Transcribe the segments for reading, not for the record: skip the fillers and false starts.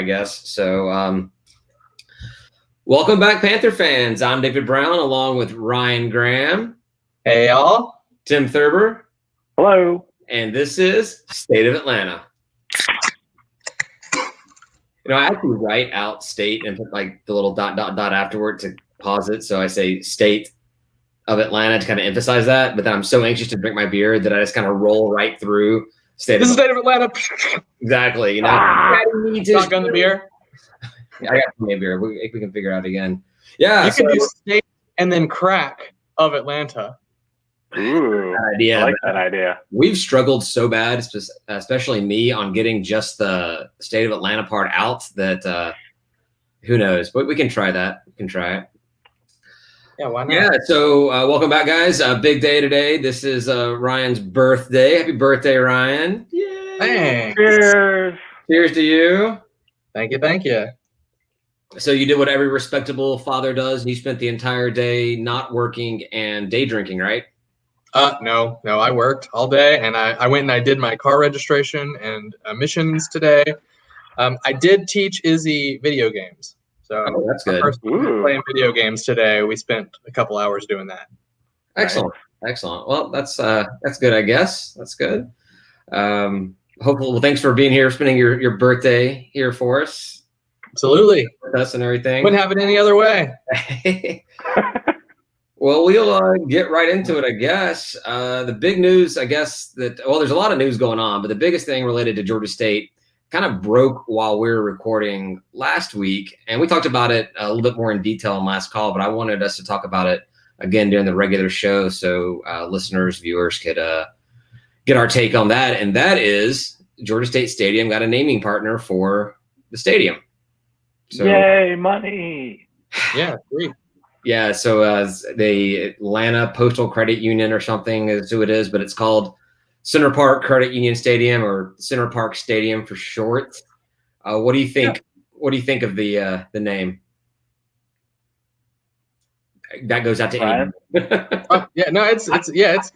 I guess. So welcome back, Panther fans. I'm David Brown, along with Ryan Graham. Hey, y'all. Tim Thurber. Hello. And this is State of Atlanta. I actually write out state and put like the little ... afterward to pause it. So I say State of Atlanta to kind of emphasize that. But then I'm so anxious to drink my beer that I just kind of roll right through State of Atlanta. Exactly. Shotgun the beer. I got plenty of beer. We can figure it out again. Yeah. You can do State and then crack of Atlanta. Ooh, I like that idea. We've struggled so bad, especially me, on getting just the State of Atlanta part out that who knows? But we can try that. We can try it. Yeah, why not? Yeah, so welcome back, guys. Big day today. This is Ryan's birthday. Happy birthday, Ryan. Yay. Thanks. Cheers. Cheers to you. Thank you. So you did what every respectable father does. You spent the entire day not working and day drinking, right? No, I worked all day, and I went and I did my car registration and missions today. I did teach Izzy video games. So that's good. First playing video games today. We spent a couple hours doing that. Excellent. Right? Excellent. Well, that's good, I guess. That's good. Hopefully, well, thanks for being here, spending your birthday here for us. Absolutely. With us and everything. Wouldn't have it any other way. Well, we'll get right into it, I guess. The big news, I guess, there's a lot of news going on, but the biggest thing related to Georgia State kind of broke while we were recording last week. And we talked about it a little bit more in detail in last call, but I wanted us to talk about it again during the regular show so listeners, viewers could get our take on that. And that is Georgia State Stadium got a naming partner for the stadium. So, yay, money. Yeah, sweet. Yeah, so the Atlanta Postal Credit Union or something is who it is, but it's called Center Park Credit Union Stadium, or Center Park Stadium for short. What do you think? Yeah. What do you think of the name? That goes out to Ryan.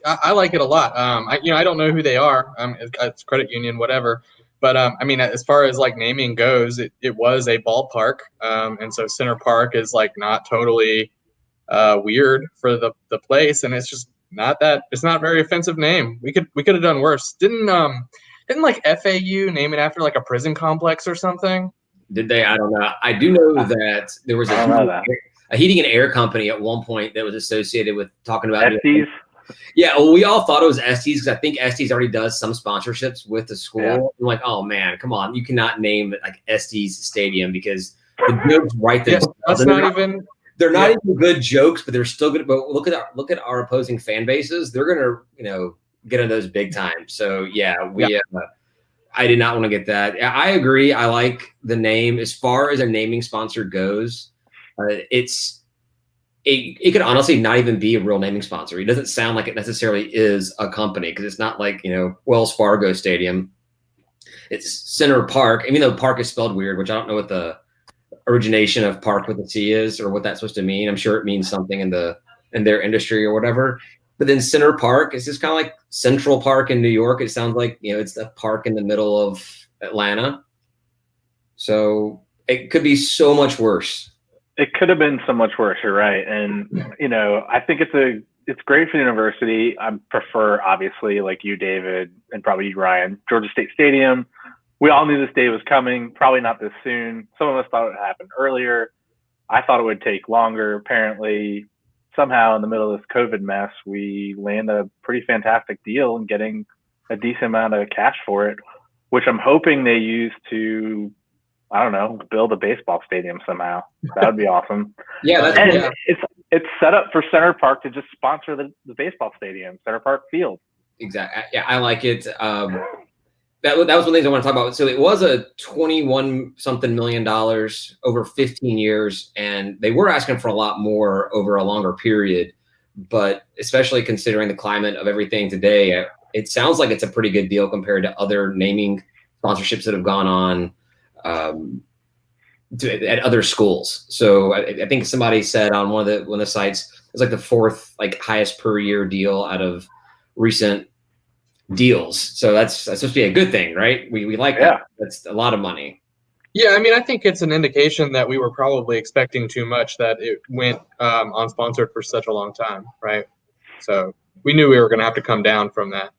I like it a lot. I don't know who they are. It's credit union, whatever. But I mean, as far as like naming goes, it was a ballpark, and so Center Park is like not totally weird for the place, and it's just not a very offensive name. We could have done worse. Didn't like FAU name it after like a prison complex or something? Did they? I don't know. I do know that there was a heating and air company at one point that was associated with talking about Estes. Yeah, well, we all thought it was Estes because I think Estes already does some sponsorships with the school. Yeah. I'm like, oh man, come on, you cannot name it like Estes Stadium because the jokes right there. They're not even good jokes, but they're still good. But look at our opposing fan bases. They're gonna get in those big time. So yeah, I did not want to get that. I agree. I like the name as far as a naming sponsor goes. It could honestly not even be a real naming sponsor. It doesn't sound like it necessarily is a company because it's not like, Wells Fargo Stadium. It's Center Park, even though park is spelled weird, which I don't know what the origination of park with a C is or what that's supposed to mean. I'm sure it means something in their industry or whatever. But then Center Park is just kind of like Central Park in New York. It sounds like, it's the park in the middle of Atlanta. So it could be so much worse. It could have been so much worse. You're right. And, I think it's great for the university. I prefer, obviously, like you, David, and probably you, Ryan, Georgia State Stadium. We all knew this day was coming, probably not this soon. Some of us thought it would happen earlier. I thought it would take longer. Apparently, somehow in the middle of this COVID mess, we land a pretty fantastic deal and getting a decent amount of cash for it, which I'm hoping they use to, I don't know, build a baseball stadium somehow. That would be awesome. Yeah, it's set up for Center Park to just sponsor the baseball stadium, Center Park Field. Exactly. Yeah, I like it. That was one of the things I want to talk about. So it was a $21-something million over 15 years, and they were asking for a lot more over a longer period. But especially considering the climate of everything today, it sounds like it's a pretty good deal compared to other naming sponsorships that have gone on at other schools. So I think somebody said on one of the sites, it's like the fourth highest per year deal out of recent deals. So that's supposed to be a good thing, right? We like that. That's a lot of money. Yeah, I mean, I think it's an indication that we were probably expecting too much that it went unsponsored for such a long time, right? So we knew we were going to have to come down from that.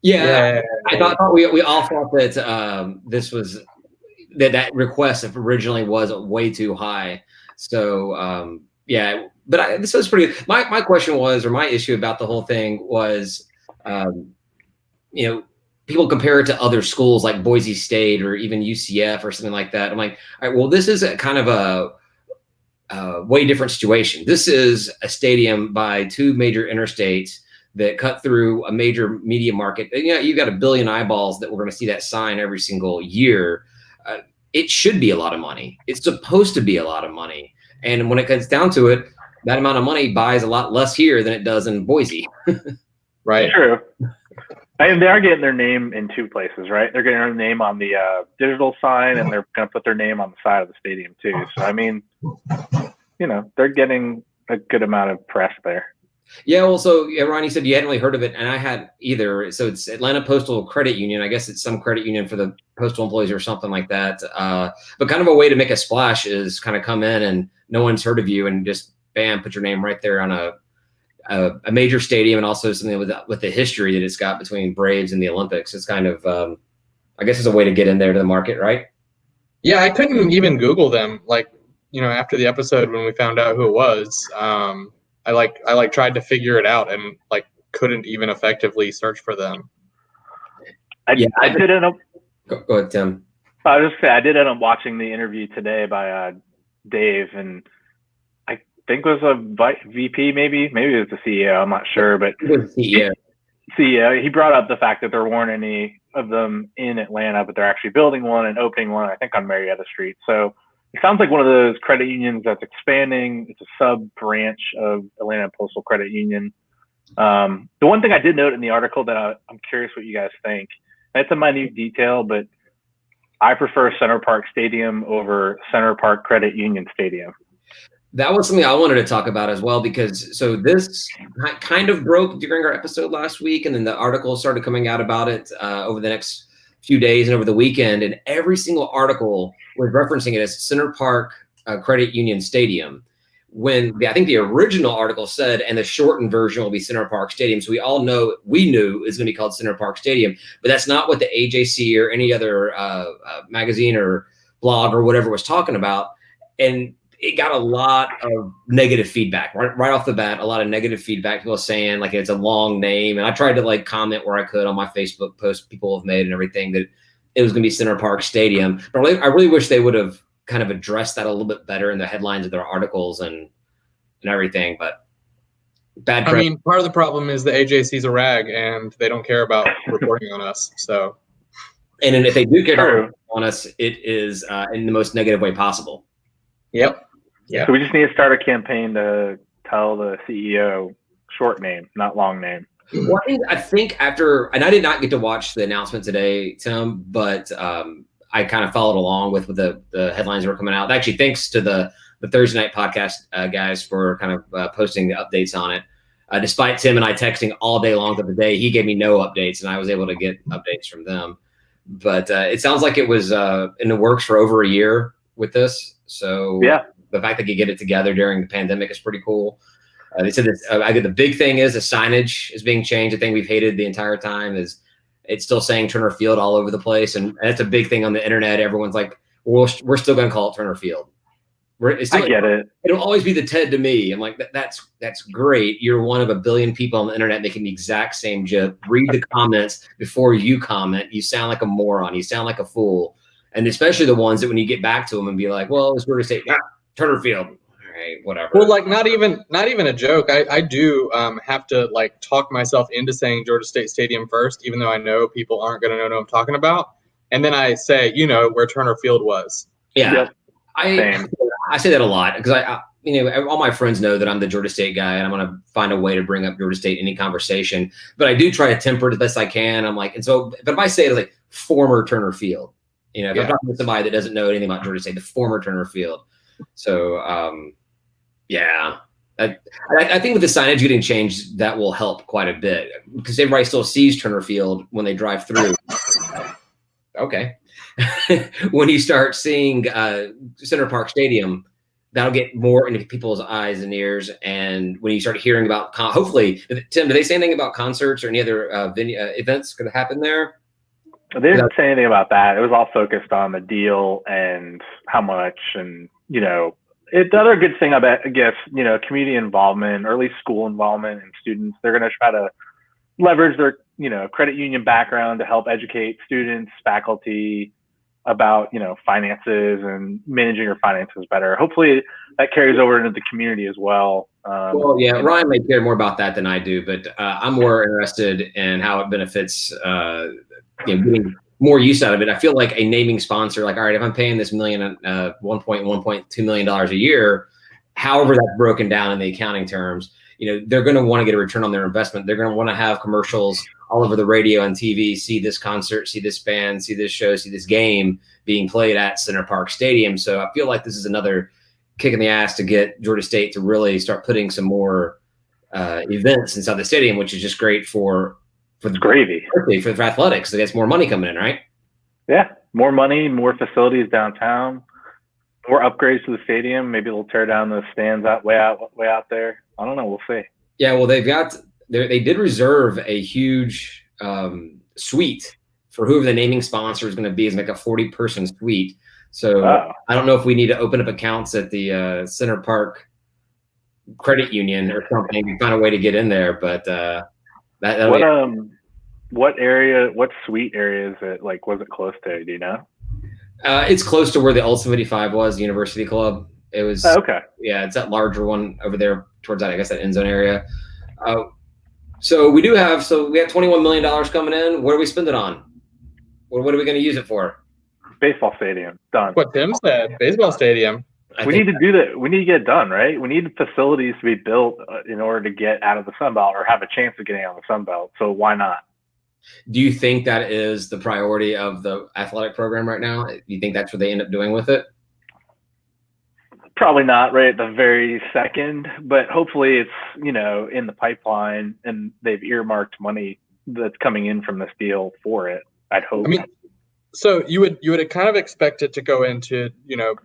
Yeah, I thought we all thought that this was that request originally was way too high. So yeah, but this was pretty. My question was, or my issue about the whole thing was, people compare it to other schools like Boise State or even UCF or something like that. I'm like, all right, well, this is a kind of a way different situation. This is a stadium by two major interstates that cut through a major media market. You've got 1 billion eyeballs that we're going to see that sign every single year. It should be a lot of money. It's supposed to be a lot of money. And when it comes down to it, that amount of money buys a lot less here than it does in Boise. Right. True. And they are getting their name in two places, right? They're getting their name on the digital sign, and they're going to put their name on the side of the stadium too. So, I mean, they're getting a good amount of press there. Yeah, well, so Ron, you said you hadn't really heard of it, and I hadn't either. So it's Atlanta Postal Credit Union. I guess it's some credit union for the postal employees or something like that. But kind of a way to make a splash is kind of come in and no one's heard of you, and just bam, put your name right there on a major stadium, and also something with the history that it's got between Braves and the Olympics. It's kind of, I guess, it's a way to get in there to the market, right? Yeah, I couldn't even Google them. Like, after the episode when we found out who it was, I tried to figure it out and couldn't even effectively search for them. I did end up. Go ahead, Tim. I was just saying, I did end up watching the interview today by Dave, and I think it was a VP, maybe it was the CEO. I'm not sure, but CEO. He brought up the fact that there weren't any of them in Atlanta, but they're actually building one and opening one, I think, on Marietta Street. So it sounds like one of those credit unions that's expanding. It's a sub branch of Atlanta Postal Credit Union. The one thing I did note in the article that I'm curious what you guys think, and it's a minute detail, but I prefer Center Park Stadium over Center Park Credit Union Stadium. That was something I wanted to talk about as well, because so this kind of broke during our episode last week, and then the article started coming out about it over the next few days and over the weekend, and every single article was referencing it as Center Park Credit Union Stadium, when I think the original article said, and the shortened version will be Center Park Stadium. So we knew it's going to be called Center Park Stadium, but that's not what the AJC or any other magazine or blog or whatever was talking about. And it got a lot of negative feedback right off the bat. A lot of negative feedback. People saying it's a long name, and I tried to comment where I could on my Facebook posts people have made and everything that it was going to be Center Park Stadium. But I really wish they would have kind of addressed that a little bit better in the headlines of their articles and everything. But bad press. I mean, part of the problem is the AJC's a rag, and they don't care about reporting on us. So, and if they do care on us, it is in the most negative way possible. Yep. Yeah. So we just need to start a campaign to tell the CEO short name, not long name. Well, I think after, and I did not get to watch the announcement today, Tim, but I kind of followed along with the headlines that were coming out. Actually, thanks to the Thursday night podcast guys for kind of posting the updates on it. Despite Tim and I texting all day long of the day, he gave me no updates, and I was able to get updates from them. But it sounds like it was in the works for over a year with this. So yeah, the fact that you get it together during the pandemic is pretty cool. They said that the big thing is the signage is being changed. The thing we've hated the entire time is it's still saying Turner Field all over the place, and that's a big thing on the internet. Everyone's like, we're still going to call it Turner Field. I get it. It'll always be the TED to me. I'm like, that's great. You're one of 1 billion people on the internet making the exact same joke. Read the comments before you comment. You sound like a moron. You sound like a fool. And especially the ones that when you get back to them and be like, well, it's weird to say Turner Field. All right, whatever. Well, not even a joke. I do have to talk myself into saying Georgia State Stadium first, even though I know people aren't going to know what I'm talking about. And then I say, where Turner Field was. Yeah. Yep. I say that a lot because all my friends know that I'm the Georgia State guy, and I'm going to find a way to bring up Georgia State in any conversation. But I do try to temper it as best I can. I'm like, and so, but if I say it former Turner Field, if I'm talking to somebody that doesn't know anything about Georgia State, the former Turner Field. So, I think with the signage getting changed, that will help quite a bit because everybody still sees Turner Field when they drive through. Okay. when you start seeing Center Park Stadium, that'll get more into people's eyes and ears. And when you start hearing about, hopefully, Tim, do they say anything about concerts or any other events going to happen there? They didn't say anything about that. It was all focused on the deal and how much, and the other good thing I guess, community involvement, or at least school involvement, and students. They're going to try to leverage their, credit union background to help educate students, faculty about, finances and managing your finances better. Hopefully that carries over into the community as well. Well, yeah, Ryan may care more about that than I do, but I'm more interested in how it benefits, getting more use out of it. I feel like a naming sponsor, like, all right, if I'm paying this $1.2 million a year, however that's broken down in the accounting terms, they're going to want to get a return on their investment. They're going to want to have commercials all over the radio and TV, see this concert, see this band, see this show, see this game being played at Center Park Stadium. So I feel like this is another kick in the ass to get Georgia State to really start putting some more events inside the stadium, which is just great for the gravy for athletics. So that's more money coming in, right? Yeah, more money, more facilities downtown, more upgrades to the stadium. Maybe they'll tear down the stands way out there. I don't know. We'll see. Yeah, well, they did reserve a huge suite for whoever the naming sponsor is going to be, is like a 40-person suite. So I don't know if we need to open up accounts at the Center Park Credit Union or something and find a way to get in there. But what suite area is it? Like, was it close to? Do you know? It's close to where the Old 75 was, the University Club. It was okay. Yeah, it's that larger one over there towards that, I guess, that end zone area. So we have $21 million coming in. What do we spend it on? What are we going to use it for? Baseball stadium. Done. What Tim said, baseball stadium. We need to do that. We need to get it done, right? We need facilities to be built in order to get out of the Sun Belt or have a chance of getting out of the Sun Belt. So why not? Do you think that is the priority of the athletic program right now? Do you think that's what they end up doing with it? Probably not right at the very second, but hopefully it's, in the pipeline and they've earmarked money that's coming in from this deal for it. I'd hope. I mean, so you would kind of expect it to go into,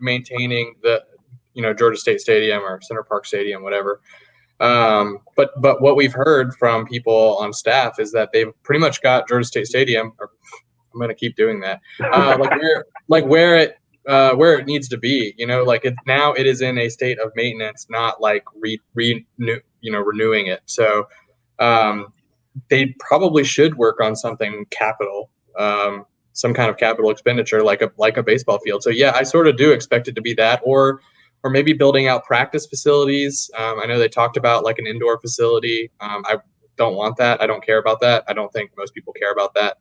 maintaining the, Georgia State Stadium or Center Park Stadium, whatever. But what we've heard from people on staff is that they've pretty much got Georgia State Stadium, or I'm going to keep doing that, where it needs to be, now it is in a state of maintenance, not like renewing it. So they probably should work on something capital, some kind of capital expenditure, like a baseball field. So yeah, I sort of do expect it to be that, or maybe building out practice facilities. I know they talked about like an indoor facility. I don't want that. I don't care about that. I don't think most people care about that.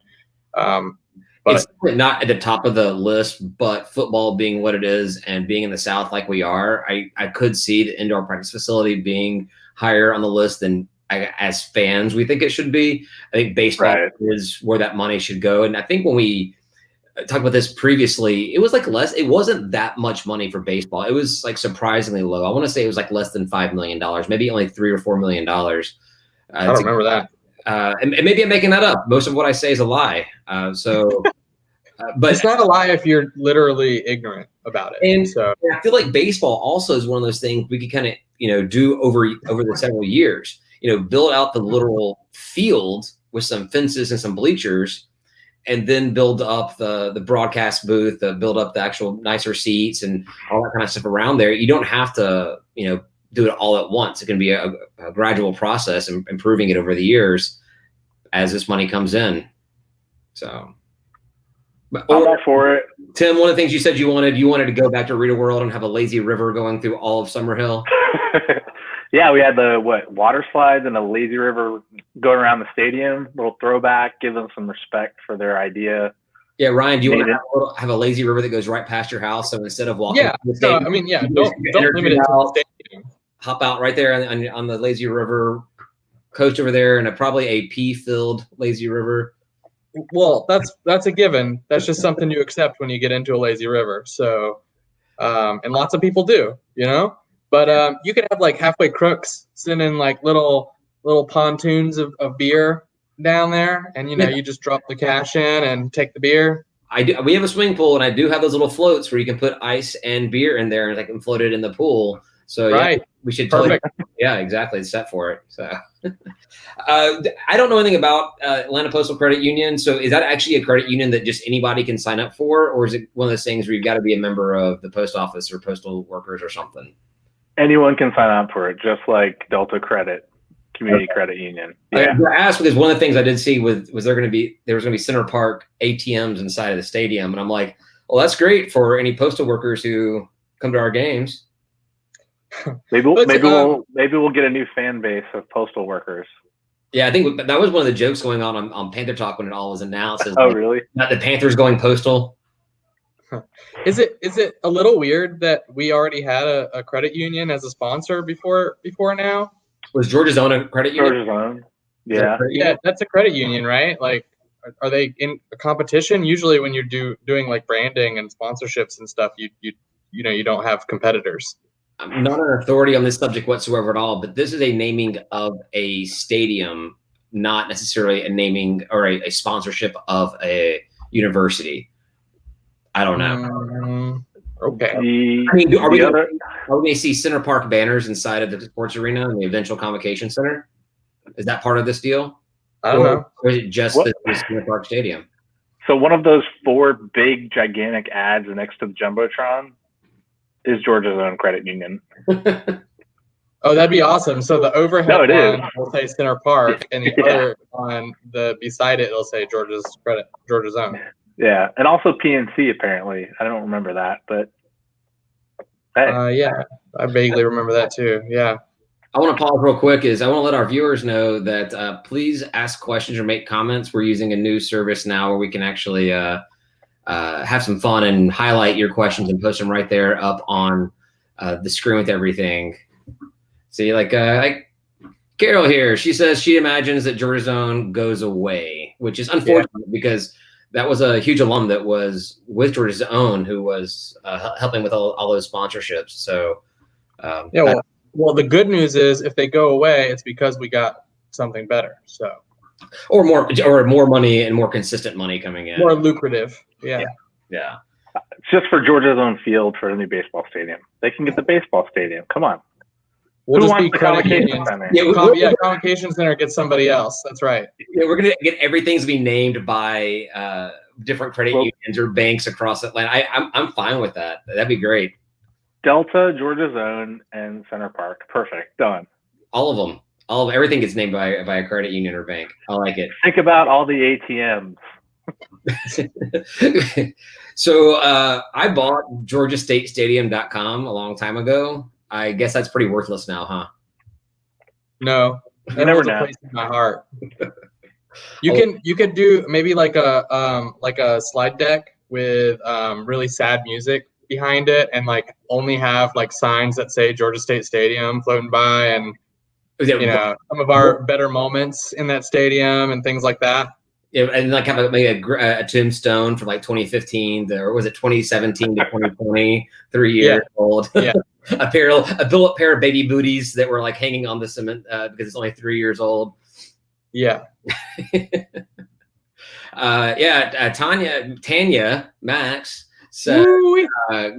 But it's not at the top of the list, but football being what it is and being in the South like we are, I could see the indoor practice facility being higher on the list than as fans we think it should be. I think baseball is where that money should go. And I think when we talked about this previously, it was like it wasn't that much money for baseball. It was like surprisingly low. I want to say it was like less than $5 million, maybe only $3 or $4 million. I don't remember that. And maybe I'm making that up. Most of what I say is a lie. But it's not a lie if you're literally ignorant about it. And so I feel like baseball also is one of those things we could kind of, do over the several years, build out the literal field with some fences and some bleachers, and then build up the broadcast booth, build up the actual nicer seats and all that kind of stuff around there. You don't have to, do it all at once. It can be a gradual process and improving it over the years as this money comes in. So I'm all for it. Tim, one of the things you said you wanted to go back to Rita World and have a lazy river going through all of Summerhill. Yeah, we had the water slides and a lazy river going around the stadium. Little throwback, give them some respect for their idea. Yeah, Ryan, do you want to have a lazy river that goes right past your house? So instead of walking, don't limit it to the stadium. Hop out right there on the lazy river, coast over there, and probably a pea-filled lazy river. Well, that's a given. That's just something you accept when you get into a lazy river. So, and lots of people do, But you could have like halfway crooks sitting in like little pontoons of beer down there, and you just drop the cash in and take the beer. We have a swimming pool, and I do have those little floats where you can put ice and beer in there, and I can float it in the pool. So Right. yeah, we should totally. Yeah, exactly. It's set for it. So I don't know anything about Atlanta Postal Credit Union. So is that actually a credit union that just anybody can sign up for, or is it one of those things where you've got to be a member of the post office or postal workers or something? Anyone can sign up for it, just like Delta Credit Community Credit Union. Yeah. I asked because one of the things I did see was there was going to be Center Park ATMs inside of the stadium, and I'm like, well, that's great for any postal workers who come to our games. Maybe we'll get a new fan base of postal workers. Yeah, I think that was one of the jokes going on Panther Talk when it all was announced. Oh, really? Not the Panthers going postal. Is it a little weird that we already had a credit union as a sponsor before now? Was Georgia's own a credit union? Georgia's own. Yeah. Yeah, that's a credit union, right? Like, are they in a competition? Usually, when you're doing like branding and sponsorships and stuff, you don't have competitors. I'm not an authority on this subject whatsoever at all, but this is a naming of a stadium, not necessarily a naming or a sponsorship of a university. I don't know. Okay. I mean, are we going to see Center Park banners inside of the sports arena and the eventual convocation center? Is that part of this deal? I don't know. Or is it just the Center Park Stadium? So one of those 4 big, gigantic ads next to the Jumbotron is Georgia's own credit union. Oh, that'd be awesome. So the overhead one will say Center Park, and the other on the beside it, it'll say Georgia's own. Yeah, and also PNC apparently. I don't remember that, but hey. Yeah, I vaguely remember that too. Yeah. I want to pause real quick. I want to let our viewers know that please ask questions or make comments. We're using a new service now where we can actually have some fun and highlight your questions and post them right there up on the screen with everything. See, like Carol here, she says she imagines that Georgia's own goes away, which is unfortunate because that was a huge alum that was with Georgia's own who was helping with all those sponsorships. So well, the good news is if they go away, it's because we got something better. So or more money and more consistent money coming in, more lucrative. Yeah. It's just for Georgia's own field for the new baseball stadium. They can get the baseball stadium. Come on. We'll Who just wants be the credit convocation unions. center? Convocation center gets somebody else. That's right. Yeah, we're gonna get everything's to be named by different credit unions or banks across Atlanta. I'm fine with that. That'd be great. Delta, Georgia's own, and Center Park. Perfect. Done. All of them. Everything gets named by a credit union or bank. I like it. Think about all the ATMs. So I bought GeorgiaStateStadium.com a long time ago. I guess that's pretty worthless now, huh? No, You never holds a know. place in my heart. You could do maybe like a slide deck with really sad music behind it, and like only have like signs that say Georgia State Stadium floating by, and some of our better moments in that stadium and things like that. Yeah, and like have a tombstone from like 2015 or was it 2017 to 2020, 3 years old. Yeah. a built-up pair of baby booties that were like hanging on the cement because it's only 3 years old. Yeah. Tanya Max said,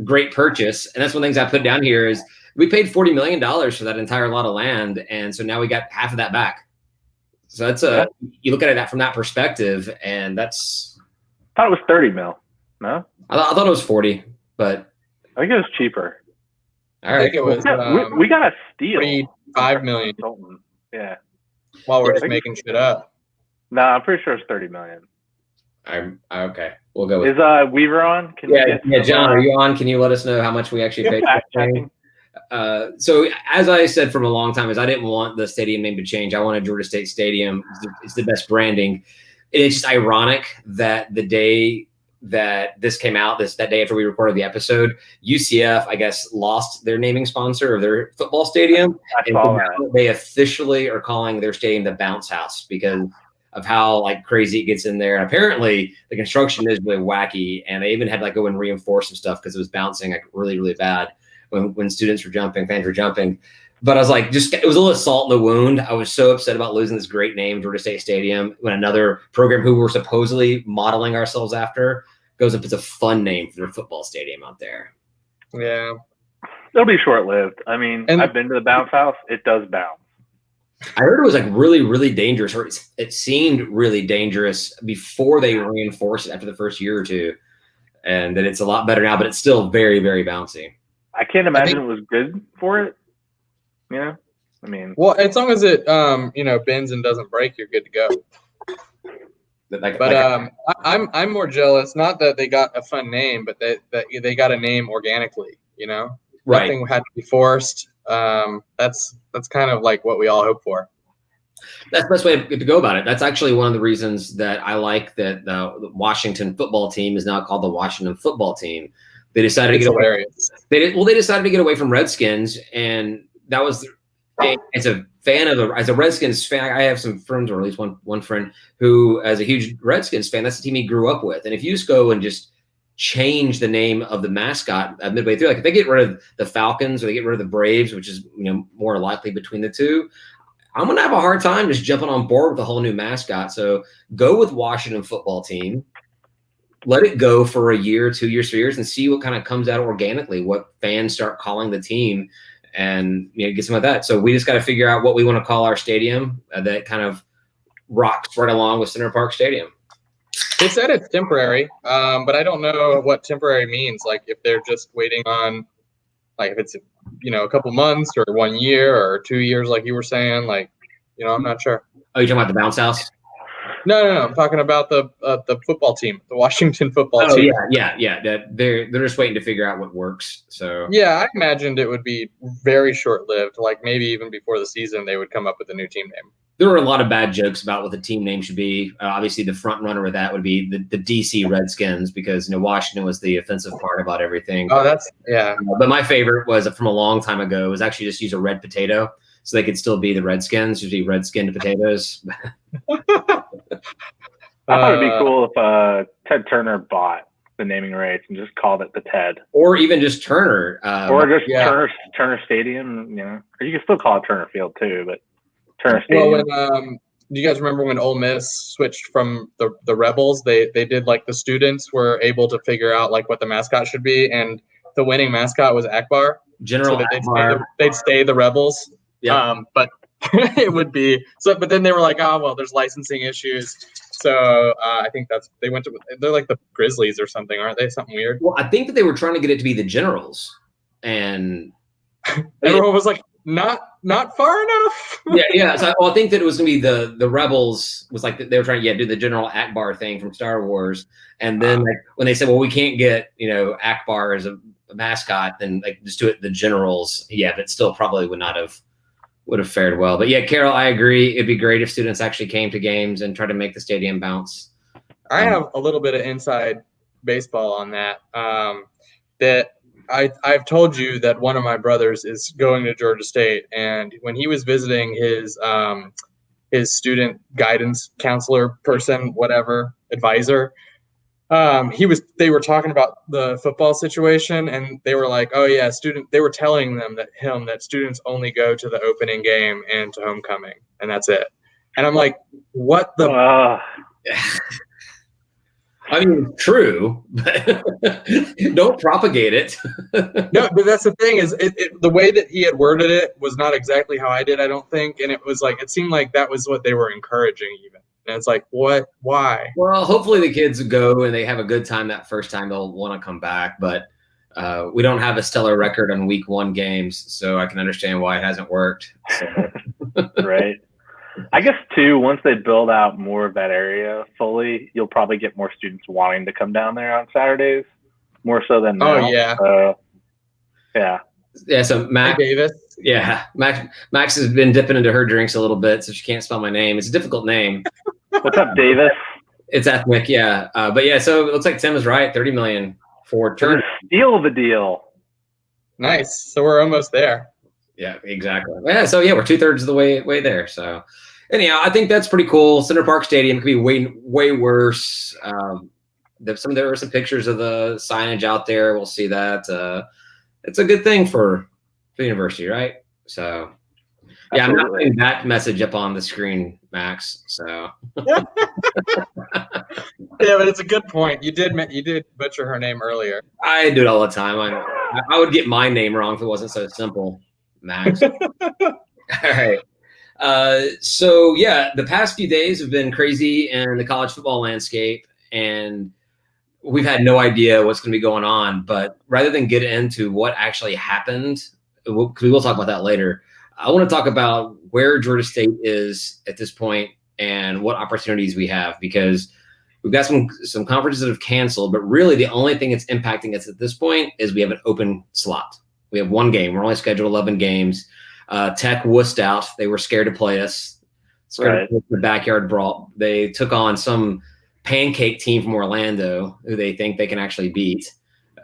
great purchase. And that's one of the things I put down here is we paid $40 million for that entire lot of land. And so now we got half of that back. So that's you look at it from that perspective, and that's. I thought it was 30 mil. No, I thought it was 40, but I think it was cheaper. All right, I think it was. We got a steal. $5 million. Yeah. While we're just making shit up. No, I'm pretty sure it's 30 million. Okay. We'll go with. Is Weaver on? John, are you on? Can you let us know how much we actually paid? So as I said from a long time, is I didn't want the stadium name to change. I wanted Georgia State Stadium. It's the best branding. And it's just ironic that the day that this came out, that day after we recorded the episode, UCF, I guess, lost their naming sponsor of their football stadium. And they officially are calling their stadium the Bounce House because of how like crazy it gets in there. And apparently the construction is really wacky. And they even had to like go and reinforce some stuff because it was bouncing like really, really bad. When students were jumping, fans were jumping. But I was like, it was a little salt in the wound. I was so upset about losing this great name, Georgia State Stadium, when another program who we're supposedly modeling ourselves after goes up as a fun name for their football stadium out there. Yeah. It'll be short-lived. I mean, And- I've been to the bounce house. It does bounce. I heard it was like really, really dangerous, or it seemed really dangerous before they reinforced it after the first year or two, and that it's a lot better now, but it's still very, very bouncy. I can't imagine it was good for it. Yeah. I mean, Well, as long as it bends and doesn't break, you're good to go. I'm more jealous. Not that they got a fun name, but that they got a name organically. Right. Nothing had to be forced. That's kind of like what we all hope for. That's the best way to go about it. That's actually one of the reasons that I like that the Washington football team is now called the Washington football team. They decided to get hilarious. They decided to get away from Redskins, and that was as a Redskins fan. I have some friends, or at least one friend who, as a huge Redskins fan, that's the team he grew up with. And if you just go and just change the name of the mascot midway through, like if they get rid of the Falcons or they get rid of the Braves, which is more likely between the two, I'm going to have a hard time just jumping on board with a whole new mascot. So go with Washington football team. Let it go for a year, 2 years, 3 years, and see what kind of comes out organically, what fans start calling the team, and get some of that. So we just got to figure out what we want to call our stadium that kind of rocks right along with Center Park Stadium. They said it's temporary, but I don't know what temporary means. Like if they're just waiting on, like if it's a couple months or 1 year or 2 years, like you were saying. Like I'm not sure. Oh, you're talking about the bounce house? No. I'm talking about the football team, the Washington football team. Yeah. They're just waiting to figure out what works. So yeah, I imagined it would be very short-lived. Like maybe even before the season, they would come up with a new team name. There were a lot of bad jokes about what the team name should be. Obviously, the front runner with that would be the DC Redskins, because Washington was the offensive part about everything. Oh, that's yeah. But my favorite was from a long time ago. Was actually just use a red potato, so they could still be the Redskins. Just be red-skinned potatoes. I thought it'd be cool if Ted Turner bought the naming rights and just called it the Ted, or even just Turner, Turner Stadium. Or you can still call it Turner Field too, but Turner Stadium. Well, do you guys remember when Ole Miss switched from the Rebels? They did like the students were able to figure out like what the mascot should be, and the winning mascot was Akbar. General so Akbar. They'd stay the Rebels. Yeah. But it would be so. But then they were like, oh well, there's licensing issues. So I think they're like the Grizzlies or something, aren't they? Something weird. Well, I think that they were trying to get it to be the Generals, and everyone was like, not far enough. yeah. So I think that it was going to be the Rebels was like they were trying to do the General Akbar thing from Star Wars, and then like when they said, well, we can't get Akbar as a mascot, then like just do it the Generals. Yeah, but still probably would have fared well. But yeah, Carol, I agree. It'd be great if students actually came to games and tried to make the stadium bounce. I have a little bit of inside baseball on that. That I've told you that one of my brothers is going to Georgia State, and when he was visiting his student guidance counselor person, whatever, advisor, they were talking about the football situation, and they were like, oh yeah, they were telling that students only go to the opening game and to homecoming, and that's it. And I'm like, what the I mean, true, but don't propagate it. No, but that's the thing is the way that he had worded it was not exactly how I did, I don't think. And it was like, it seemed like that was what they were encouraging even. And it's like, what, why? Well, hopefully the kids go and they have a good time that first time. They'll want to come back, but we don't have a stellar record on week 1 games. So I can understand why it hasn't worked. So. Right. I guess too, once they build out more of that area fully, you'll probably get more students wanting to come down there on Saturdays, more so than now. Oh yeah. Yeah. Yeah. So Max Davis. Yeah. Max has been dipping into her drinks a little bit, so she can't spell my name. It's a difficult name. What's up, Davis? It's ethnic. Yeah. But yeah, so it looks like Tim is right. 30 million for Turner. Steal the deal. Nice. So we're almost there. Yeah, exactly. Yeah, so yeah, we're 2/3 of the way there. So anyhow, I think that's pretty cool. Center Park Stadium could be way worse. There are some pictures of the signage out there. We'll see that. It's a good thing for the university, right? So Yeah, I'm not Absolutely. putting that message up on the screen, Max. So Yeah, but it's a good point. You did butcher her name earlier. I do it all the time. I would get my name wrong if it wasn't so simple, Max. All right. So yeah, the past few days have been crazy in the college football landscape, and we've had no idea what's going to be going on. But rather than get into what actually happened, because we will talk about that later, I want to talk about where Georgia State is at this point and what opportunities we have, because we've got some conferences that have canceled, but really the only thing that's impacting us at this point is we have an open slot. We have one game. We're only scheduled 11 games. Tech wussed out. They were scared to play us. Scared to play the backyard brawl. They took on some pancake team from Orlando who they think they can actually beat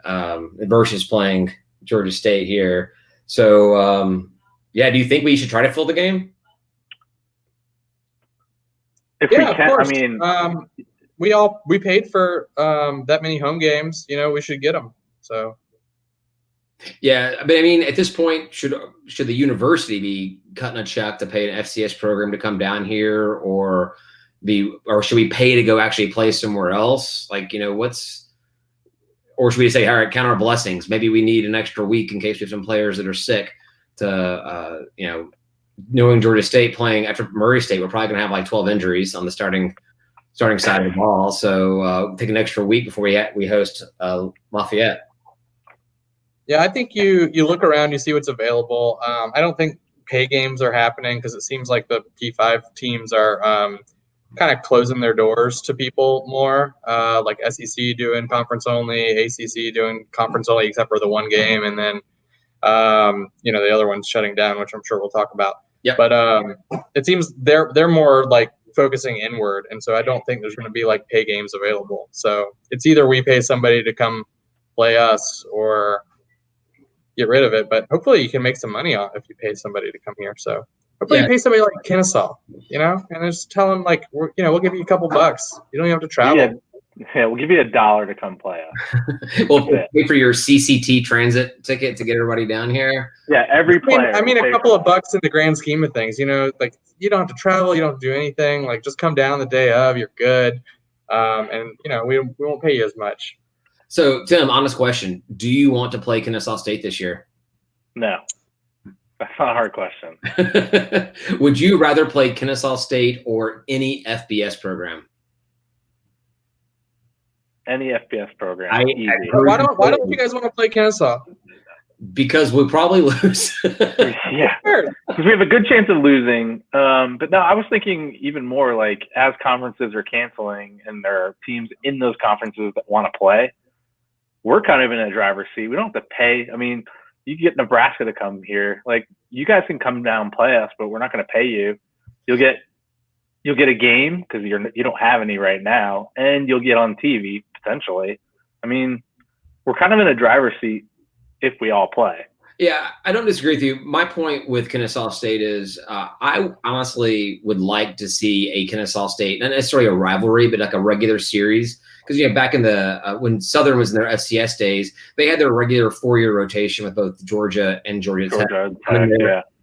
versus playing Georgia State here. So, yeah, do you think we should try to fill the game? If we Yeah, can, of course. I mean, we paid for that many home games. We should get them. So yeah, but I mean, at this point, should the university be cutting a check to pay an FCS program to come down here, or should we pay to go actually play somewhere else? Like, or should we say, all right, count our blessings? Maybe we need an extra week in case we have some players that are sick to, knowing Georgia State playing after Murray State, we're probably going to have like 12 injuries on the starting side of the ball. So take an extra week before we host Lafayette. yeah, I think you look around, you see what's available. I don't think pay games are happening because it seems like the P5 teams are kind of closing their doors to people more, like SEC doing conference only, ACC doing conference only, except for the one game, and then the other one's shutting down, which I'm sure we'll talk about. Yep. But it seems they're more like focusing inward, and so I don't think there's going to be like pay games available. So it's either we pay somebody to come play us or get rid of it. But hopefully you can make some money off if you pay somebody to come here. So hopefully you pay somebody like Kennesaw, and just tell them like we'll give you a couple bucks. You don't even have to travel. Yeah, we'll give you $1 to come play us. We'll pay for your CCT transit ticket to get everybody down here. Yeah, every player. I mean, a couple of bucks in the grand scheme of things. Like you don't have to travel, you don't have to do anything. Like just come down the day of, you're good, and we won't pay you as much. So, Tim, honest question: do you want to play Kennesaw State this year? No, that's not a hard question. Would you rather play Kennesaw State or any FBS program? Any FBS program. Why don't you guys want to play Kennesaw? Because we'll probably lose. Yeah, because we have a good chance of losing. But no, I was thinking even more like as conferences are canceling and there are teams in those conferences that want to play, we're kind of in a driver's seat. We don't have to pay. I mean, you get Nebraska to come here. Like, you guys can come down and play us, but we're not going to pay you. You'll get a game because you don't have any right now, and you'll get on TV potentially. I mean, we're kind of in a driver's seat if we all play. Yeah, I don't disagree with you. My point with Kennesaw State is I honestly would like to see a Kennesaw State, not necessarily a rivalry, but like a regular series. Because back in the when Southern was in their FCS days, they had their regular 4-year rotation with both Georgia and Georgia Tech.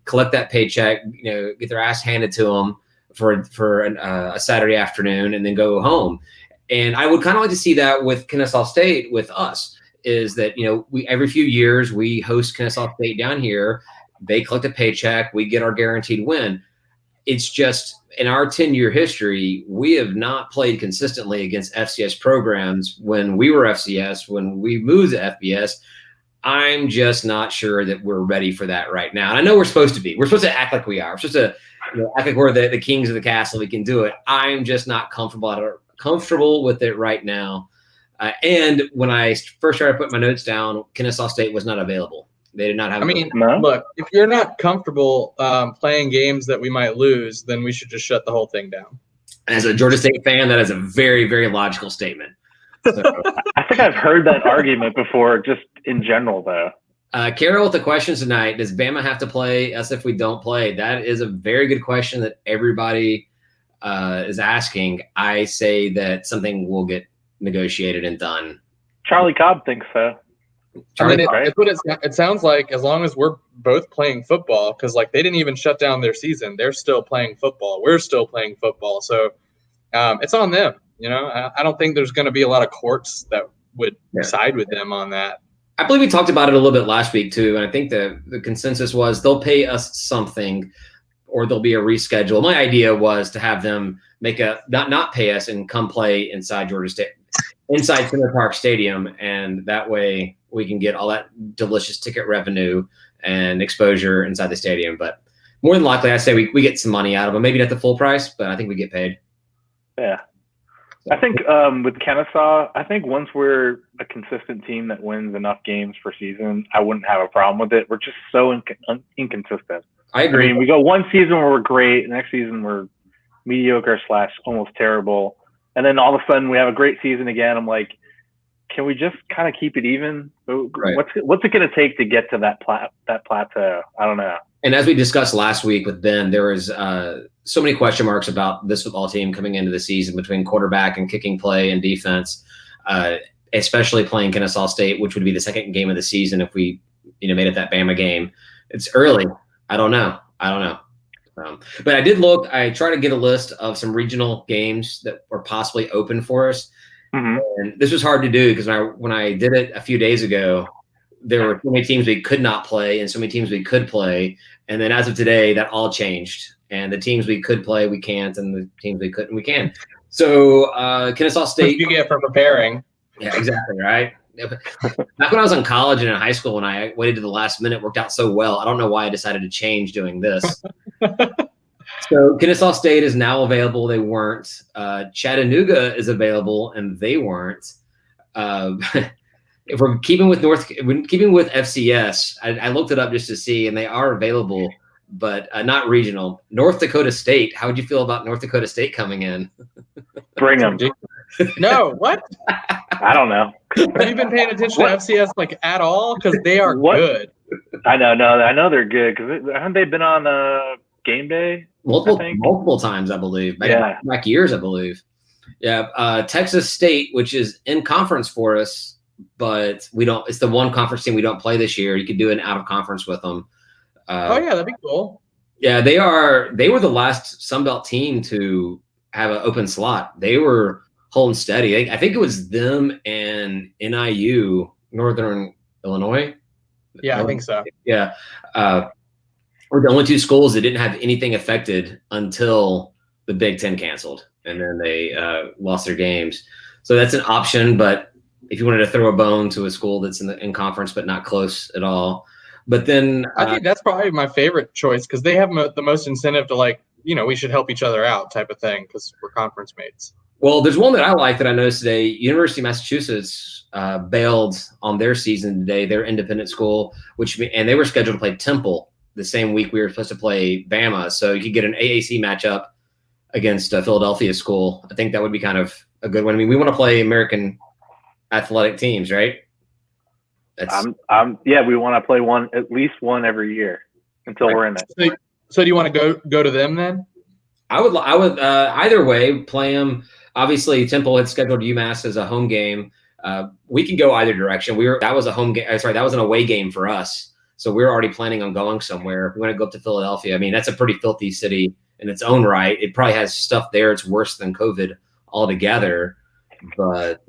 Collect that paycheck, get their ass handed to them for a Saturday afternoon, and then go home. And I would kind of like to see that with Kennesaw State with us. Is that we every few years we host Kennesaw State down here. They collect a paycheck. We get our guaranteed win. It's just in our 10-year history, we have not played consistently against FCS programs when we were FCS. When we moved to FBS, I'm just not sure that we're ready for that right now. And I know we're supposed to be. We're supposed to act like we are. We're supposed to act like we're the kings of the castle. We can do it. I'm just not comfortable with it right now. And when I first started putting my notes down, Kennesaw State was not available. They did not have. Look, if you're not comfortable playing games that we might lose, then we should just shut the whole thing down. As a Georgia State fan, that is a very, very logical statement. So, I think I've heard that argument before, just in general, though. Carol, with the questions tonight, does Bama have to play us if we don't play? That is a very good question that everybody is asking. I say that something will get negotiated and done. Charlie Cobb thinks so. I mean, right? it's what it sounds like, as long as we're both playing football, because like they didn't even shut down their season. They're still playing football. We're still playing football. So it's on them. I don't think there's going to be a lot of courts that would side with them on that. I believe we talked about it a little bit last week too, and I think the consensus was they'll pay us something, or there'll be a reschedule. My idea was to have them make not pay us and come play inside Georgia State, inside Center Park Stadium, and that way we can get all that delicious ticket revenue and exposure inside the stadium. But more than likely, I say we get some money out of them. Maybe not the full price, but I think we get paid. Yeah. I think with Kennesaw, I think once we're a consistent team that wins enough games per season, I wouldn't have a problem with it. We're just so inconsistent. I agree. I mean, we go one season where we're great, next season we're mediocre / almost terrible, and then all of a sudden we have a great season again. I'm like, can we just kind of keep it even? Right. What's it going to take to get to that plateau? I don't know. And as we discussed last week with Ben, there was so many question marks about this football team coming into the season between quarterback and kicking play and defense, especially playing Kennesaw State, which would be the second game of the season if we made it that Bama game. It's early. I don't know. But I did look. I tried to get a list of some regional games that were possibly open for us. Mm-hmm. And this was hard to do because when I did it a few days ago, there were so many teams we could not play and so many teams we could play. And then as of today, that all changed. And the teams we could play, we can't. And the teams we couldn't, we can. So Kennesaw State. What you get for preparing. Yeah, exactly, right? Back when I was in college and in high school, when I waited to the last minute, worked out so well. I don't know why I decided to change doing this. So Kennesaw State is now available. They weren't. Chattanooga is available, and they weren't. If we're keeping with FCS, I looked it up just to see, and they are available, but not regional. North Dakota State. How would you feel about North Dakota State coming in? Bring them. No, what? I don't know. Have you been paying attention to FCS at all? Because they are good. I know they're good. Because haven't they been on game day? Multiple times, I believe. Back years, I believe. Yeah, Texas State, which is in conference for us, but we don't. It's the one conference team we don't play this year. You could do an out of conference with them. That'd be cool. Yeah, they were the last Sun Belt team to have an open slot. They were holding steady. I think it was them and NIU, Northern Illinois. Yeah, I think so. Yeah. Were the only two schools that didn't have anything affected until the Big Ten canceled, and then they lost their games. So that's an option, but if you wanted to throw a bone to a school that's in conference but not close at all. But then I think that's probably my favorite choice because they have the most incentive to we should help each other out type of thing because we're conference mates. Well, there's one that I like that I noticed today. University of Massachusetts bailed on their season today, their independent school, and they were scheduled to play Temple the same week we were supposed to play Bama. So you could get an AAC matchup against a Philadelphia school. I think that would be kind of a good one. I mean, we want to play American athletic teams, right? We want to play at least one every year until we're in it. So do you want to go to them then? I would either way play them. Obviously, Temple had scheduled UMass as a home game. We can go either direction. That was a home game. Sorry, that was an away game for us. So we were already planning on going somewhere. We want to go up to Philadelphia. I mean, that's a pretty filthy city in its own right. It probably has stuff there. It's worse than COVID altogether. But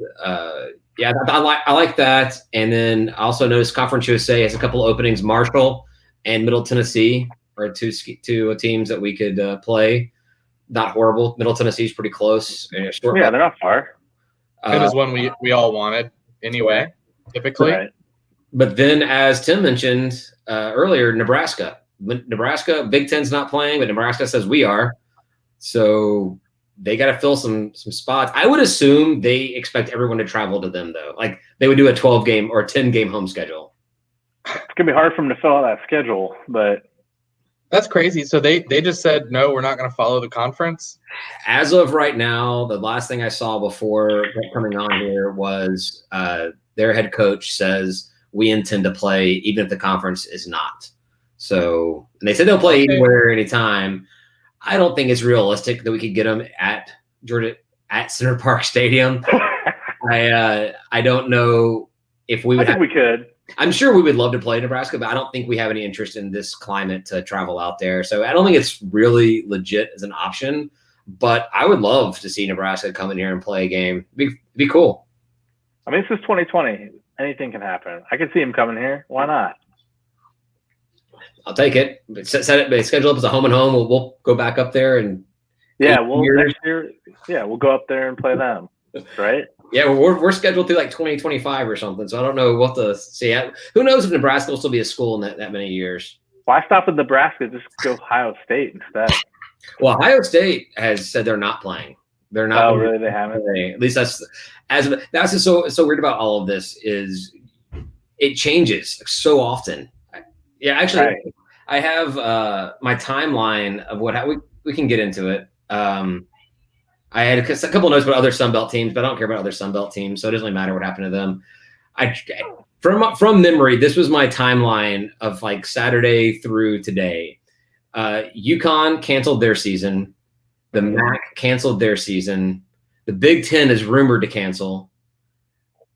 I like that. And then I also noticed Conference USA has a couple of openings. Marshall and Middle Tennessee are two teams that we could play. Not horrible. Middle Tennessee is pretty close. They're not far. It was one we all wanted anyway, typically. Right. But then, as Tim mentioned earlier, Nebraska, Big Ten's not playing, but Nebraska says we are. So they got to fill some spots. I would assume they expect everyone to travel to them, though. Like they would do a 12-game or 10-game home schedule. It's going to be hard for them to fill out that schedule, but. That's crazy. So they just said, no, we're not going to follow the conference? As of right now, the last thing I saw before coming on here was their head coach says we intend to play even if the conference is not. So and they said they'll play anywhere, anytime. I don't think it's realistic that we could get them at Georgia at Center Park Stadium. I don't know if we would. I think we could. I'm sure we would love to play Nebraska, but I don't think we have any interest in this climate to travel out there. So I don't think it's really legit as an option. But I would love to see Nebraska come in here and play a game. It'd be cool. I mean, this is 2020. Anything can happen. I could see him coming here. Why not? I'll take it. Set it. Schedule up as a home and home. We'll go back up there and next year. Yeah, we'll go up there and play them. Right? Yeah, we're scheduled through like 2025 or something. So I don't know what to see. Who knows if Nebraska will still be a school in that many years? Why stop at Nebraska? Just go Ohio State instead. Well, Ohio State has said they're not playing. They're not. Oh, really? They haven't. At least that's just so weird about all of this is it changes so often. Yeah, actually, right. I have my timeline of what we can get into it. I had a couple of notes about other Sun Belt teams, but I don't care about other Sun Belt teams, so it doesn't really matter what happened to them. From memory, this was my timeline of like Saturday through today. UConn canceled their season. The MAC canceled their season. The Big Ten is rumored to cancel.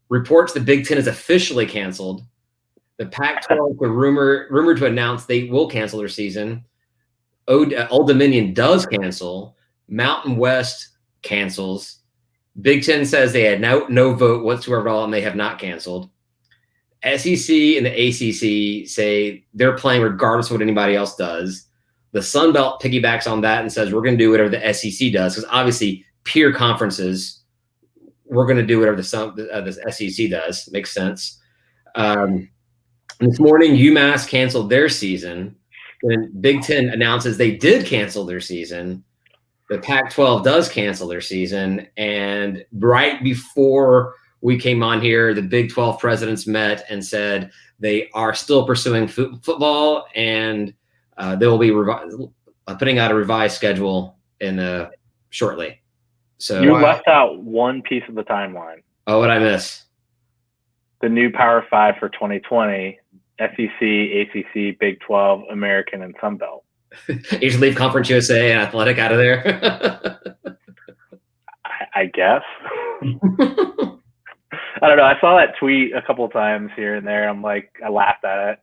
Reports the Big Ten is officially canceled. The Pac-12 were rumored to announce they will cancel their season. Old Dominion does cancel. Mountain West cancels. Big Ten says they had no vote whatsoever at all, and they have not canceled. SEC and the ACC say they're playing regardless of what anybody else does. The Sun Belt piggybacks on that and says we're going to do whatever the SEC does because obviously peer conferences, we're going to do whatever the SEC does. Makes sense. This morning, UMass canceled their season. Then Big Ten announces they did cancel their season. The Pac-12 does cancel their season. And right before we came on here, the Big 12 presidents met and said they are still pursuing football and they will be putting out a revised schedule in shortly. So you left out one piece of the timeline. Oh, what I miss? The new Power Five for 2020: SEC, ACC, Big 12, American, and Sun Belt. You should leave Conference USA and Athletic out of there. I guess. I don't know. I saw that tweet a couple of times here and there. I'm like, I laughed at it.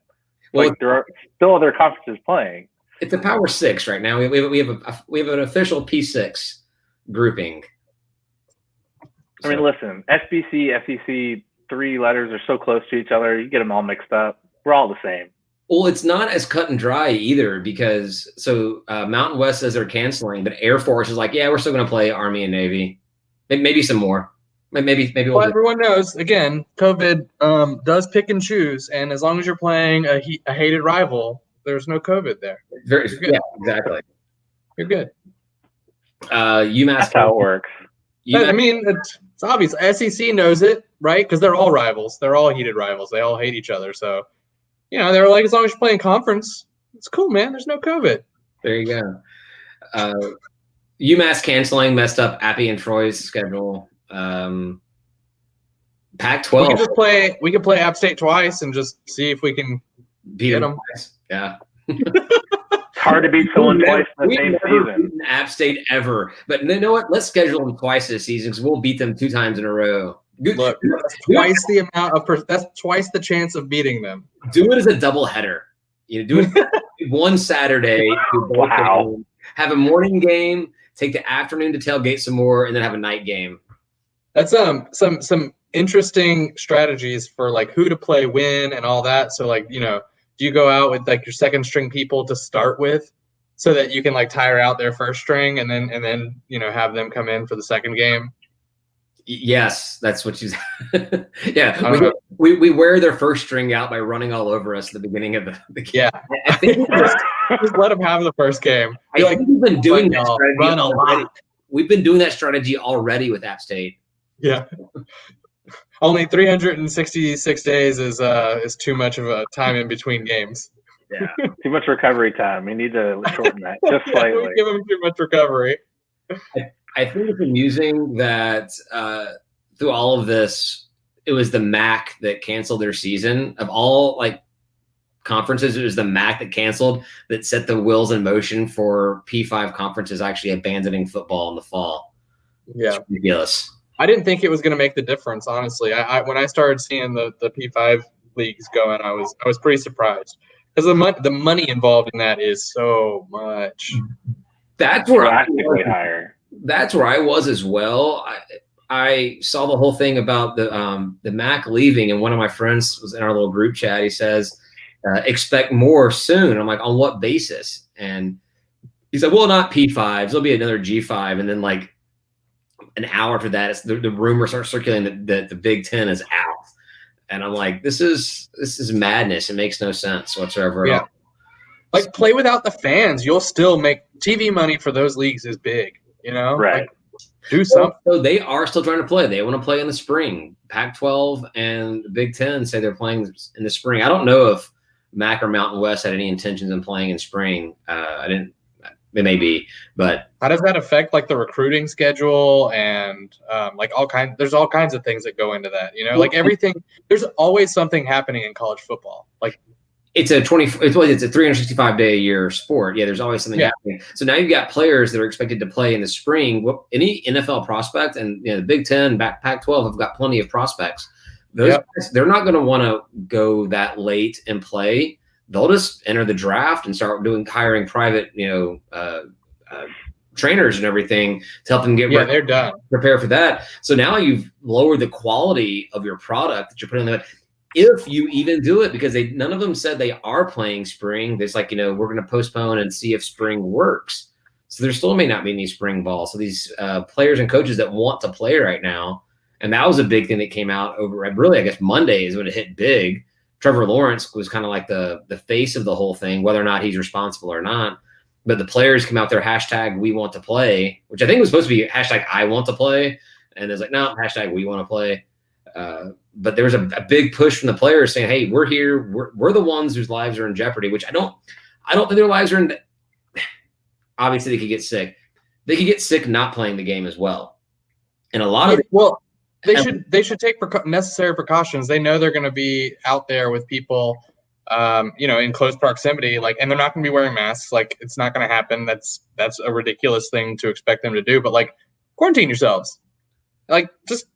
Well, like there are still other conferences playing. It's a Power Six right now. We have an official P6 grouping. I mean, listen, SBC, SEC, three letters are so close to each other. You get them all mixed up. We're all the same. Well, it's not as cut and dry either because Mountain West says they're canceling, but Air Force is like, yeah, we're still going to play Army and Navy, maybe some more. Maybe. Well, everyone knows, again, COVID does pick and choose, and as long as you're playing a hated rival, there's no COVID there. Yeah, exactly. You're good. UMass. That's how it works. I mean, it's obvious. SEC knows it, right? Because they're all rivals. They're all heated rivals. They all hate each other. So, they're like, as long as you're playing conference, it's cool, man. There's no COVID. There you go. UMass canceling messed up Appy and Troy's schedule. Pac-12. We could play App State twice and just see if we can beat them. Yeah. It's hard to beat someone twice in the same season. App State ever, but you know what? Let's schedule them twice this season because we'll beat them 2 times in a row. Look, that's twice the amount of. That's twice the chance of beating them. Do it as a double header. Do it one Saturday. Wow. Have a morning game. Take the afternoon to tailgate some more, and then have a night game. That's some interesting strategies for like who to play when and all that. So like, do you go out with like your second string people to start with so that you can like tire out their first string and then have them come in for the second game? Yes, that's what she's yeah. We wear their first string out by running all over us at the beginning of the game. Yeah. I think just let them have the first game. I think we've been doing that strategy already. We've been doing that strategy already with App State. Yeah. Only 366 days is too much of a time in between games. Yeah, too much recovery time. We need to shorten that just slightly. Give them too much recovery. I think it's amusing that through all of this, it was the MAC that canceled their season. Of all like conferences, it was the MAC that canceled that set the wheels in motion for P5 conferences actually abandoning football in the fall. Yeah, it's ridiculous. I didn't think it was going to make the difference, honestly. When I started seeing the P5 leagues going, I was pretty surprised because the money involved in that is so much. That's where drastically higher. That's where I was as well. I saw the whole thing about the Mac leaving, and one of my friends was in our little group chat. He says, "Expect more soon." I'm like, "On what basis?" And he said, "Well, not P5s. There'll be another G5." And then like an hour after that, the rumor starts circulating that the Big Ten is out. And I'm like, this is madness. It makes no sense whatsoever. Yeah. Like, play without the fans. You'll still make TV money for those leagues is big, you know? Right. Like, do something. So they are still trying to play. They want to play in the spring. Pac-12 and the Big Ten say they're playing in the spring. I don't know if Mac or Mountain West had any intentions in playing in spring. It may be, but how does that affect like the recruiting schedule and like there's all kinds of things that go into that, you know, like everything. There's always something happening in college football. Like it's a 365-day a year sport. Yeah, there's always something happening. So now you've got players that are expected to play in the spring. Any NFL prospect, and the Big Ten, Pac-12 have got plenty of prospects. Those guys, they're not going to want to go that late and play. They'll just enter the draft and start hiring private, trainers and everything to help them get ready. They're done. Prepare for that. So now you've lowered the quality of your product that you're putting on the. If you even do it, because none of them said they are playing spring. There's like, we're going to postpone and see if spring works. So there still may not be any spring ball. So these players and coaches that want to play right now, and that was a big thing that came out over really, I guess Monday is when it hit big. Trevor Lawrence was kind of like the face of the whole thing, whether or not he's responsible or not. But the players come out there, hashtag we want to play, which I think was supposed to be hashtag I want to play. And it's like, no, hashtag we want to play. But there was a big push from the players saying, hey, we're here. We're the ones whose lives are in jeopardy, which I don't think their lives are in. Obviously, they could get sick. They could get sick not playing the game as well. And a lot of they should take necessary precautions. They know they're going to be out there with people, in close proximity, and they're not going to be wearing masks. Like, it's not going to happen. That's a ridiculous thing to expect them to do. But quarantine yourselves. Just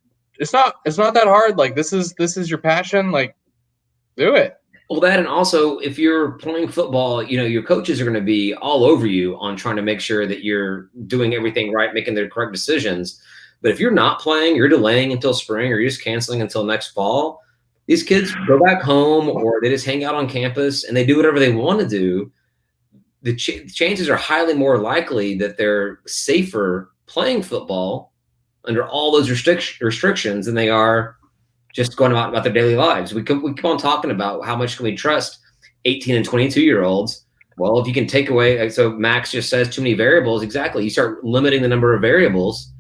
it's not that hard. This is your passion. Do it. Well, that, and also if you're playing football, your coaches are going to be all over you on trying to make sure that you're doing everything right, making the correct decisions. But if you're not playing, you're delaying until spring, or you're just canceling until next fall, these kids go back home or they just hang out on campus and they do whatever they want to do. The chances are highly more likely that they're safer playing football under all those restrictions than they are just going about their daily lives. We keep on talking about how much can we trust 18 and 22-year-olds. Well, if you can take away, so Max just says too many variables. Exactly. You start limiting the number of variables,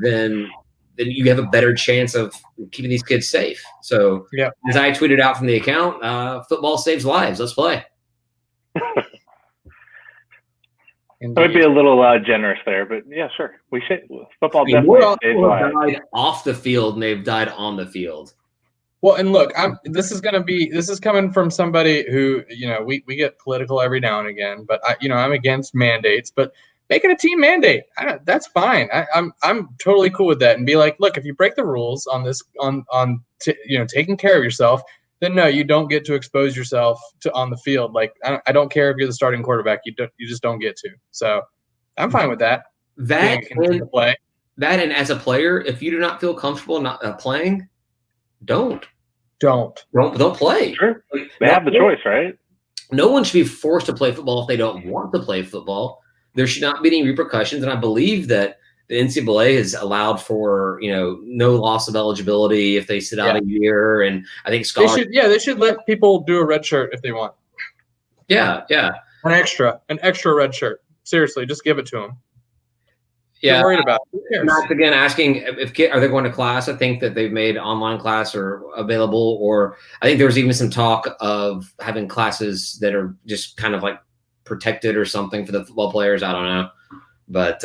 then you have a better chance of keeping these kids safe. So as I tweeted out from the account, football saves lives. Let's play. I might be a little generous there, but yeah, sure. We should. Football definitely saves lives. Died off the field, and they've died on the field. Well, and look, this is coming from somebody who, we get political every now and again, but I'm against mandates, but making a team mandate, that's fine. I'm totally cool with that, and be like, look, if you break the rules on this, taking care of yourself, then no, you don't get to expose yourself to on the field. I don't care if you're the starting quarterback, you just don't get to. So I'm fine with that. That and as a player, if you do not feel comfortable not playing, don't play. Sure, they have the choice, right? No one should be forced to play football if they don't want to play football. There should not be any repercussions, and I believe that the NCAA has allowed for no loss of eligibility if they sit out a year, and I think scholars. They should let people do a red shirt if they want. Yeah. An extra red shirt. Seriously, just give it to them. Yeah, worried about it. Max again asking if are they going to class. I think that they've made online class or available, or I think there was even some talk of having classes that are just kind of like protected or something for the football players. I don't know, but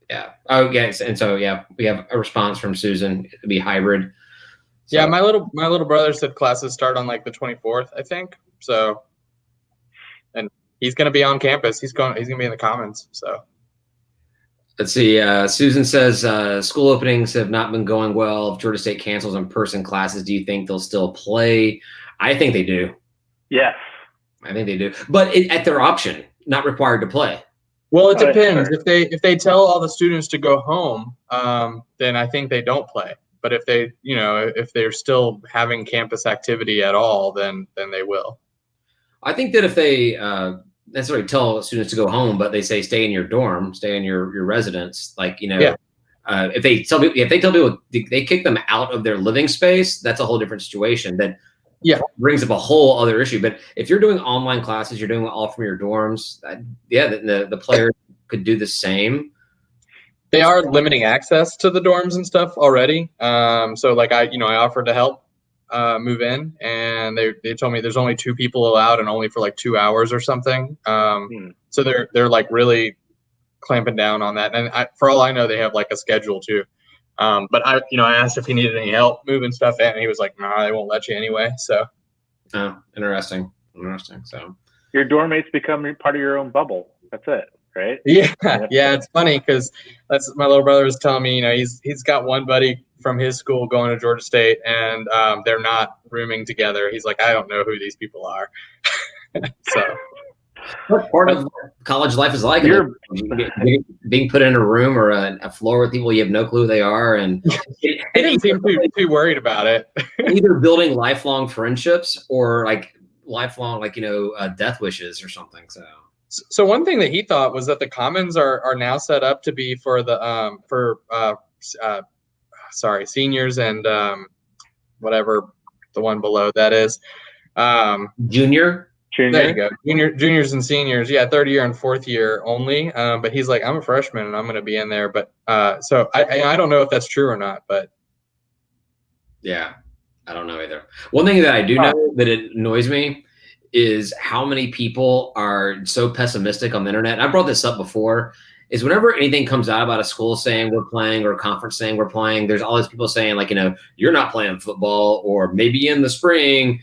yeah. Oh yes, and so we have a response from Susan. It'd be hybrid. So. Yeah, my little brother said classes start on the 24th, I think. So, and he's going to be on campus. He's going to be in the Commons. So. Let's see. Susan says school openings have not been going well. If Georgia State cancels in-person classes, do you think they'll still play? I think they do. Yes. I think they do, but at their option, not required to play. Well, it Oh, yeah, depends. sure. If they tell all the students to go home, then I think they don't play. But if they, if they're still having campus activity at all, then they will. I think that if they necessarily tell students to go home, but they say stay in your dorm, stay in your residence, like Yeah. if they tell people they kick them out of their living space, that's a whole different situation. That brings up a whole other issue. But if you're doing online classes, you're doing it all from your dorms. The players could do the same. They are limiting access to the dorms and stuff already. So like I offered to help move in, and they told me there's only 2 people allowed and only for like 2 hours or something. So they're like really clamping down on that. And for all I know, they have like a schedule too. But I asked if he needed any help moving stuff in, and he was like, "Nah, they won't let you anyway." So, Interesting. So Your dorm mates become part of your own bubble. That's it, right? yeah. It's funny because that's my little brother was telling me. He's got one buddy from his school going to Georgia State, and they're not rooming together. He's like, "I don't know who these people are." So. what part of college life is like? Being put in a room or a floor with people you have no clue who they are, and He didn't seem too worried about it. either building lifelong friendships or like lifelong death wishes or something. So one thing that he thought was that the commons are now set up to be for the seniors and whatever the one below that is. Junior. There you go. Juniors and seniors. Yeah, 3rd year and 4th year only. But he's like, I'm a freshman and I'm going to be in there. But so I don't know if that's true or not. But yeah, I don't know either. One thing that I do know that it annoys me is how many people are so pessimistic on the internet. And I brought this up before. Is whenever anything comes out about a school saying we're playing or a conference saying we're playing, there's all these people saying like, you're not playing football, or maybe in the spring,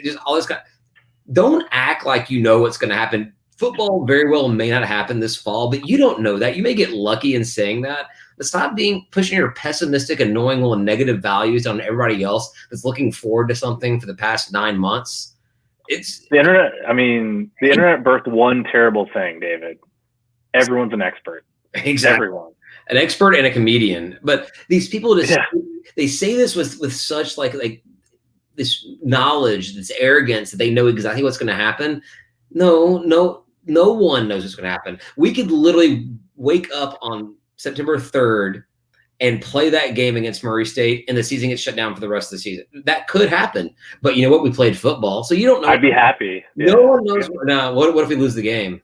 just all this kind. Don't act like you know what's going to happen. Football very well may not happen this fall, but you don't know that. You may get lucky in saying that. But stop pushing your pessimistic, annoying, little negative values on everybody else that's looking forward to something for the past 9 months. It's the internet. I mean, the internet birthed one terrible thing, David. Everyone's an expert. Exactly. Everyone. An expert and a comedian. But these people they say this with such like this knowledge, this arrogance that they know exactly what's going to happen. No one knows what's going to happen. We could literally wake up on September 3rd and play that game against Murray State, and the season gets shut down for the rest of the season. That could happen. But you know what? We played football, so you don't know. I'd be happy. No one knows. Now, what if we lose the game?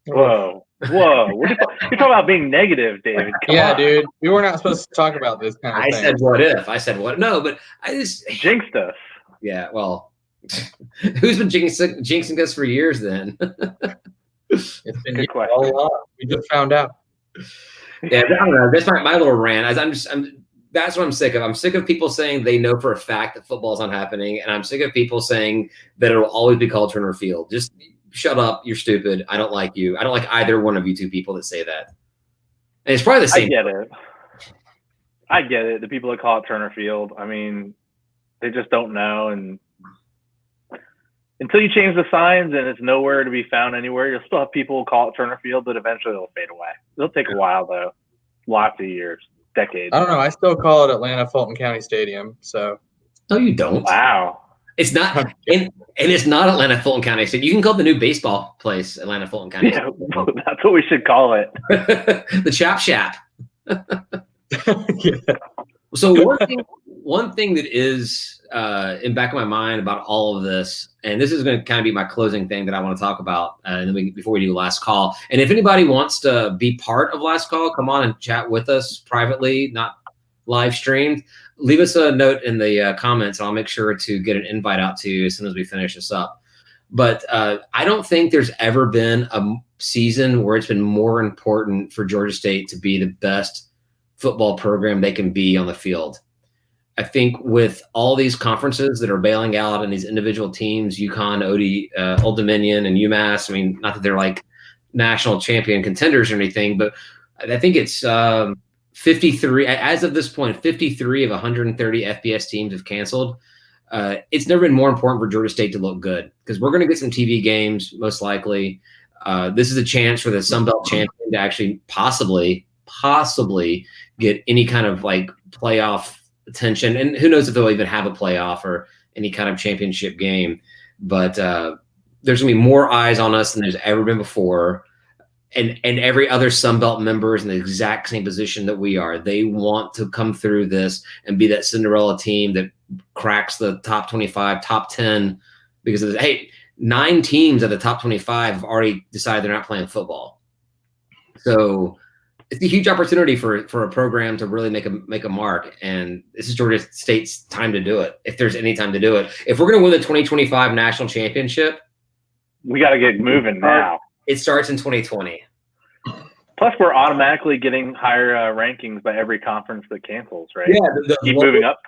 Whoa. You're talking about being negative, David. Come on. Dude, we were not supposed to talk about this kind of thing. I said what if. I said what? No, but I just jinxed us. Yeah, well, who's been jinxing us for years then? It's been all along. We just found out. Yeah, I don't know. That's my little rant. That's what I'm sick of. I'm sick of people saying they know for a fact that football's not happening, and I'm sick of people saying that it'll always be called Turner Field. Just shut up. You're stupid. I don't like you. I don't like either one of you two people that say that. And it's probably the same. I get it. The people that call it Turner Field, I mean, they just don't know. And until you change the signs and it's nowhere to be found anywhere, you'll still have people call it Turner Field, but eventually it'll fade away. It'll take a while, though. Lots of years, decades. I don't know. I still call it Atlanta Fulton County Stadium. So. No, you don't. Wow. It's not, and it's not Atlanta Fulton County Stadium. You can call the new baseball place Atlanta Fulton County. Yeah, that's what we should call it. The Chop Shop. Yeah. So one thing that is in back of my mind about all of this, and this is going to kind of be my closing thing that I want to talk about, and then before we do last call. And if anybody wants to be part of last call, come on and chat with us privately, not live streamed. Leave us a note in the comments. I'll make sure to get an invite out to you as soon as we finish this up. But I don't think there's ever been a season where it's been more important for Georgia State to be the best football program they can be on the field. I think with all these conferences that are bailing out and these individual teams, UConn, Old Dominion, and UMass, I mean, not that they're like national champion contenders or anything, but I think it's 53 as of this point. 53 of 130 FBS teams have canceled. It's never been more important for Georgia State to look good because we're going to get some TV games most likely. This is a chance for the Sun Belt champion to actually possibly get any kind of like playoff attention, and who knows if they'll even have a playoff or any kind of championship game. But there's going to be more eyes on us than there's ever been before. And every other Sun Belt member is in the exact same position that we are. They want to come through this and be that Cinderella team that cracks the top 25, top 10, because of hey, 9 teams at the top 25 have already decided they're not playing football. So it's a huge opportunity for a program to really make a mark. And this is Georgia State's time to do it, if there's any time to do it. If we're going to win the 2025 national championship, we got to get moving now. It starts in 2020. Plus, we're automatically getting higher rankings by every conference that cancels, right? Yeah, keep moving up.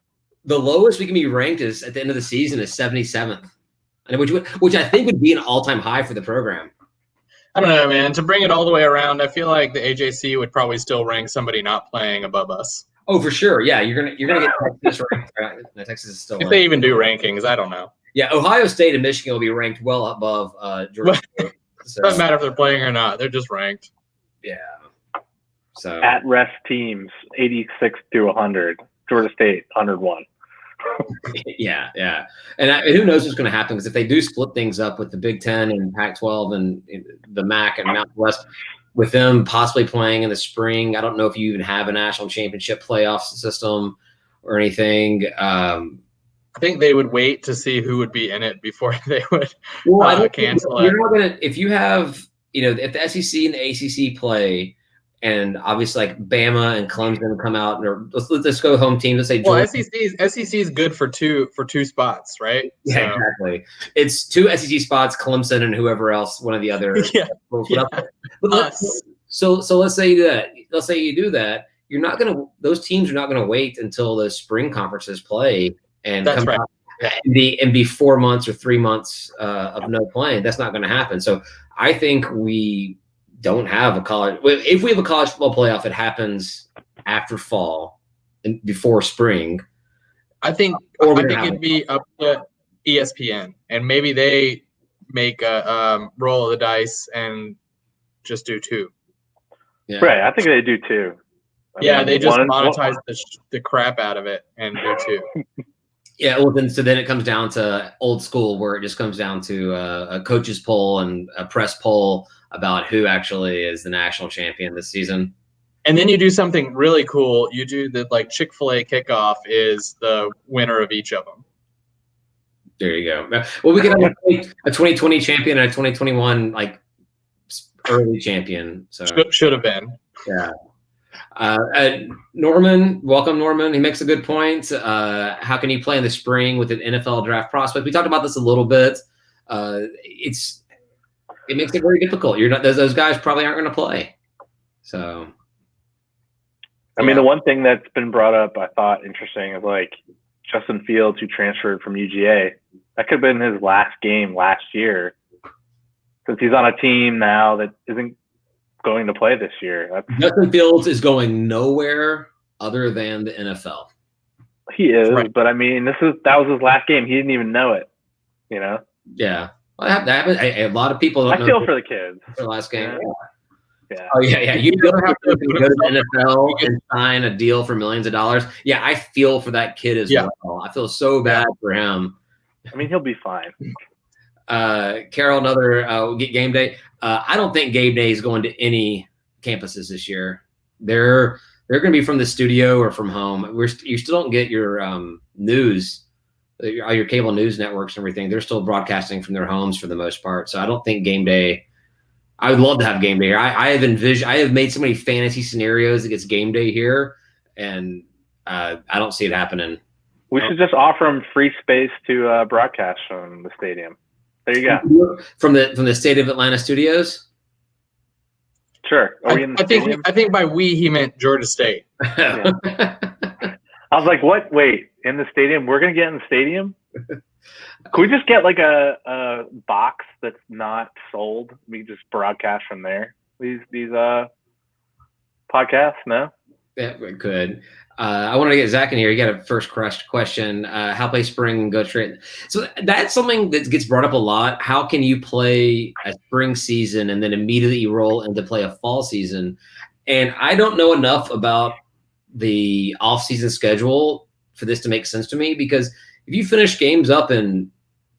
The lowest we can be ranked is at the end of the season is 77th, and which I think would be an all-time high for the program. I don't know, man. To bring it all the way around, I feel like the AJC would probably still rank somebody not playing above us. Oh, for sure. Yeah, you're gonna get Texas ranked. Texas is still if they even do rankings. I don't know. Yeah, Ohio State and Michigan will be ranked well above Georgia State. So. Doesn't matter if they're playing or not. They're just ranked. Yeah. So at rest teams 86 to 100. Georgia State 101. yeah. And who knows what's going to happen, because if they do split things up with the Big Ten and Pac-12 and the MAC and Mountain West, with them possibly playing in the spring, I don't know if you even have a national championship playoff system or anything. I think they would wait to see who would be in it before they would cancel it. You're not gonna, if you have, if the SEC and the ACC play, and obviously like Bama and Clemson come out, or let's go home team. Let's say SEC is good for two spots, right? Yeah, so. Exactly. It's 2 SEC spots, Clemson and whoever else, one of the other. Yeah. So let's say that. Let's say you do that. You're not gonna. Those teams are not gonna wait until the spring conferences play. And that's come right. out and be 4 months or 3 months of no playing. That's not going to happen. So I think we don't have a college. If we have a college football playoff, it happens after fall and before spring. I think it'd be up to ESPN, and maybe they make a roll of the dice and just do 2. Yeah. Right. I think they do 2. They just monetize the crap out of it and do 2. Yeah, well, then it comes down to old school, where it just comes down to a coaches poll and a press poll about who actually is the national champion this season. And then you do something really cool. You do the Chick-fil-A kickoff is the winner of each of them. There you go. Well, we can have a 2020 champion and a 2021 early champion. So should have been. Yeah. Norman, welcome, Norman. He makes a good point. How can you play in the spring with an NFL draft prospect? We talked about this a little bit. It makes it very difficult. Those guys probably aren't going to play. So, I mean, the one thing that's been brought up, I thought interesting, is Justin Fields, who transferred from UGA. That could have been his last game last year, since he's on a team now that isn't going to play this year. Justin Fields is going nowhere other than the NFL. He is, right. But I mean, that was his last game. He didn't even know it. Yeah. Well, that happened. A lot of people. I feel for the kids. For last game. Yeah. Oh yeah. You don't have to go to the NFL and sign a deal for millions of dollars. Yeah, I feel for that kid as well. I feel so bad for him. I mean, he'll be fine. Carol, another game day. I don't think game day is going to any campuses this year. They're going to be from the studio or from home. You still don't get your news, your cable news networks and everything. They're still broadcasting from their homes for the most part. So I don't think game day. I would love to have game day here. I have made so many fantasy scenarios that gets game day here, and I don't see it happening. We should just offer them free space to broadcast from the stadium. There you go. From the state of Atlanta studios. Sure. I think by we he meant Georgia State. Yeah. I was like, what? Wait, in the stadium. We're gonna get in the stadium. Could we just get like a box that's not sold? We can just broadcast from there. These podcasts, no? Yeah, we could. I wanted to get Zach in here. You got a first question. How play spring and go straight? So that's something that gets brought up a lot. How can you play a spring season and then immediately roll into play a fall season? And I don't know enough about the off-season schedule for this to make sense to me, because if you finish games up in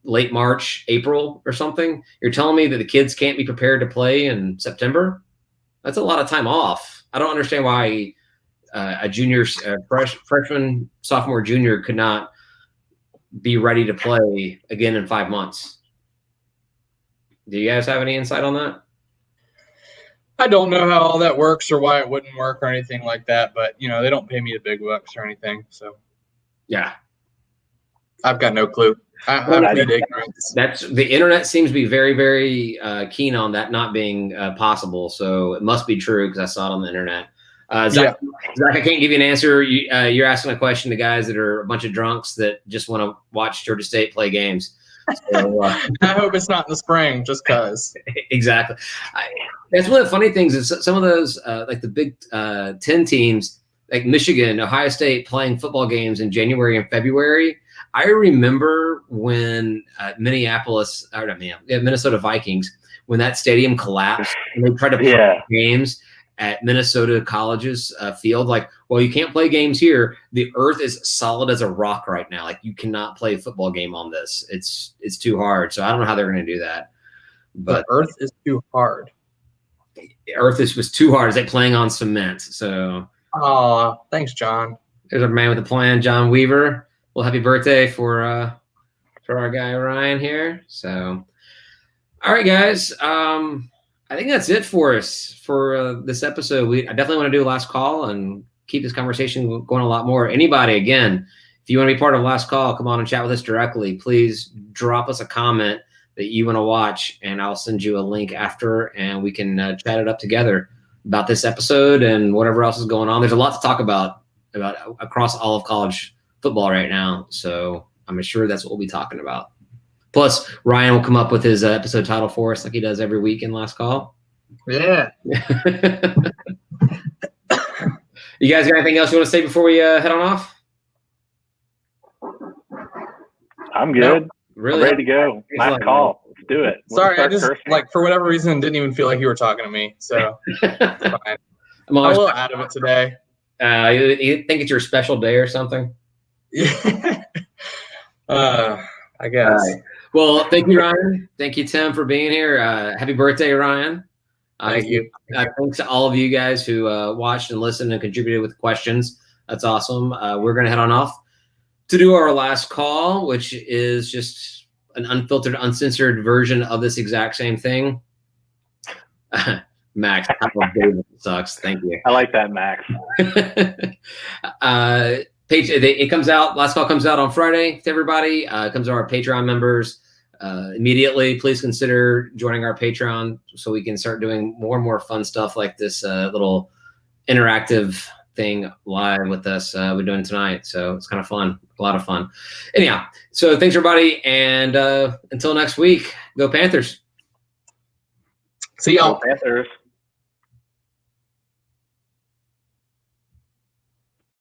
late March, April or something, you're telling me that the kids can't be prepared to play in September? That's a lot of time off. I don't understand why a junior, freshman, sophomore, junior could not be ready to play again in 5 months. Do you guys have any insight on that? I don't know how all that works or why it wouldn't work or anything like that, but they don't pay me the big bucks or anything, so yeah, I've got no clue. I'm ignorance. That's the internet seems to be very, very keen on that not being possible. So it must be true because I saw it on the internet. Zach, I can't give you an answer. You're asking a question to guys that are a bunch of drunks that just want to watch Georgia State play games. So, I hope it's not in the spring, just because. Exactly. That's one of the funny things is some of those like the Big 10 teams, like Michigan, Ohio State, playing football games in January and February. I remember when Minnesota Vikings, when that stadium collapsed and they tried to play games at Minnesota College's field, like, well, you can't play games here. The earth is solid as a rock right now. Like, you cannot play a football game on this. It's too hard. So I don't know how they're going to do that. But the earth is too hard. Earth was too hard. It's like playing on cement. So, thanks, John. There's our man with a plan, John Weaver. Well, happy birthday for our guy Ryan here. So, all right, guys. I think that's it for us for this episode. I definitely want to do a last call and keep this conversation going a lot more. Anybody, again, if you want to be part of last call, come on and chat with us directly. Please drop us a comment that you want to watch, and I'll send you a link after, and we can chat it up together about this episode and whatever else is going on. There's a lot to talk about across all of college football right now, so I'm sure that's what we'll be talking about. Plus, Ryan will come up with his episode title for us like he does every week in Last Call. Yeah. You guys got anything else you want to say before we head on off? I'm good. No, really? I'm ready to go. Last call. Let's do it. Sorry, I just, for whatever reason, didn't even feel like you were talking to me. So, it's fine. I'm a little out of it today. You think it's your special day or something? Yeah. I guess. Well, thank you, Ryan. Thank you, Tim, for being here. Happy birthday, Ryan. Thank you. Thanks to all of you guys who watched and listened and contributed with questions. That's awesome. We're going to head on off to do our last call, which is just an unfiltered, uncensored version of this exact same thing. Max, David sucks. Thank you. I like that, Max. It comes out. Last call comes out on Friday to everybody. It comes to our Patreon members immediately. Please consider joining our Patreon so we can start doing more and more fun stuff like this little interactive thing live with us. We're doing tonight, so it's kind of fun, a lot of fun. Anyhow, so thanks everybody, and until next week, go Panthers. See y'all. Go Panthers.